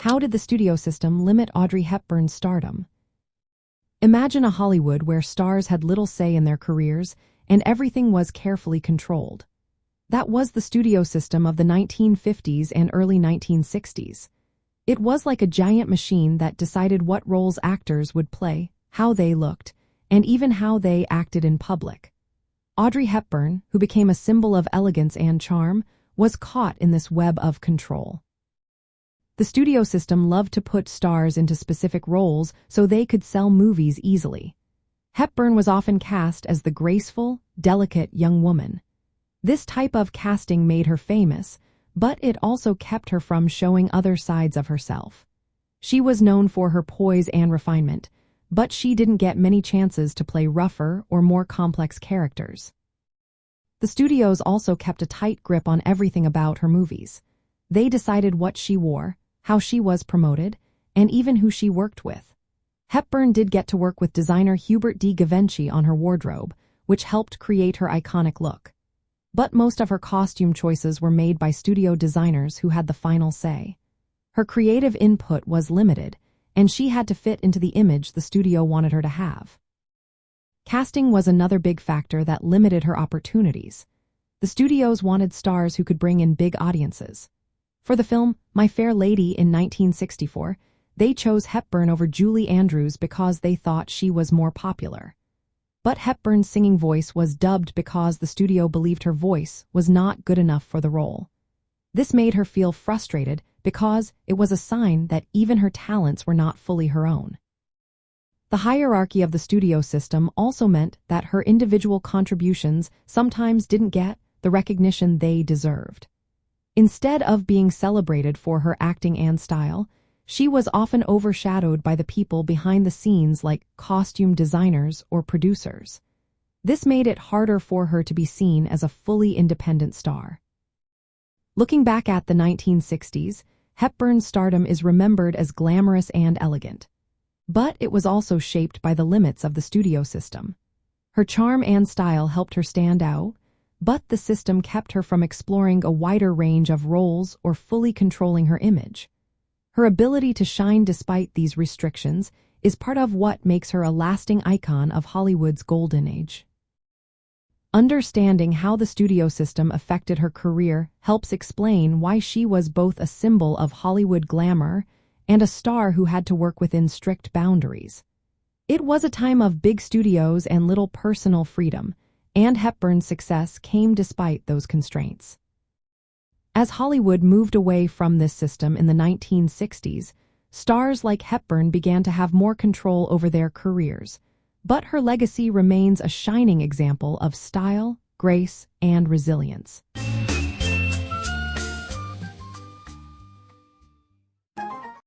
How did the studio system limit Audrey Hepburn's stardom? Imagine a Hollywood where stars had little say in their careers and everything was carefully controlled. That was the studio system of the 1950s and early 1960s. It was like a giant machine that decided what roles actors would play, how they looked, and even how they acted in public. Audrey Hepburn, who became a symbol of elegance and charm, was caught in this web of control. The studio system loved to put stars into specific roles so they could sell movies easily. Hepburn was often cast as the graceful, delicate young woman. This type of casting made her famous, but it also kept her from showing other sides of herself. She was known for her poise and refinement, but she didn't get many chances to play rougher or more complex characters. The studios also kept a tight grip on everything about her movies. They decided what she wore, how she was promoted, and even who she worked with. Hepburn did get to work with designer Hubert D. Givenchy on her wardrobe, which helped create her iconic look. But most of her costume choices were made by studio designers who had the final say. Her creative input was limited, and she had to fit into the image the studio wanted her to have. Casting was another big factor that limited her opportunities. The studios wanted stars who could bring in big audiences. For the film My Fair Lady in 1964, they chose Hepburn over Julie Andrews because they thought she was more popular. But Hepburn's singing voice was dubbed because the studio believed her voice was not good enough for the role. This made her feel frustrated because it was a sign that even her talents were not fully her own. The hierarchy of the studio system also meant that her individual contributions sometimes didn't get the recognition they deserved. Instead of being celebrated for her acting and style, she was often overshadowed by the people behind the scenes like costume designers or producers. This made it harder for her to be seen as a fully independent star. Looking back at the 1960s, Hepburn's stardom is remembered as glamorous and elegant. But it was also shaped by the limits of the studio system. Her charm and style helped her stand out, but the system kept her from exploring a wider range of roles or fully controlling her image. Her ability to shine despite these restrictions is part of what makes her a lasting icon of Hollywood's golden age. Understanding how the studio system affected her career helps explain why she was both a symbol of Hollywood glamour and a star who had to work within strict boundaries. It was a time of big studios and little personal freedom, and Hepburn's success came despite those constraints. As Hollywood moved away from this system in the 1960s, stars like Hepburn began to have more control over their careers, but her legacy remains a shining example of style, grace, and resilience.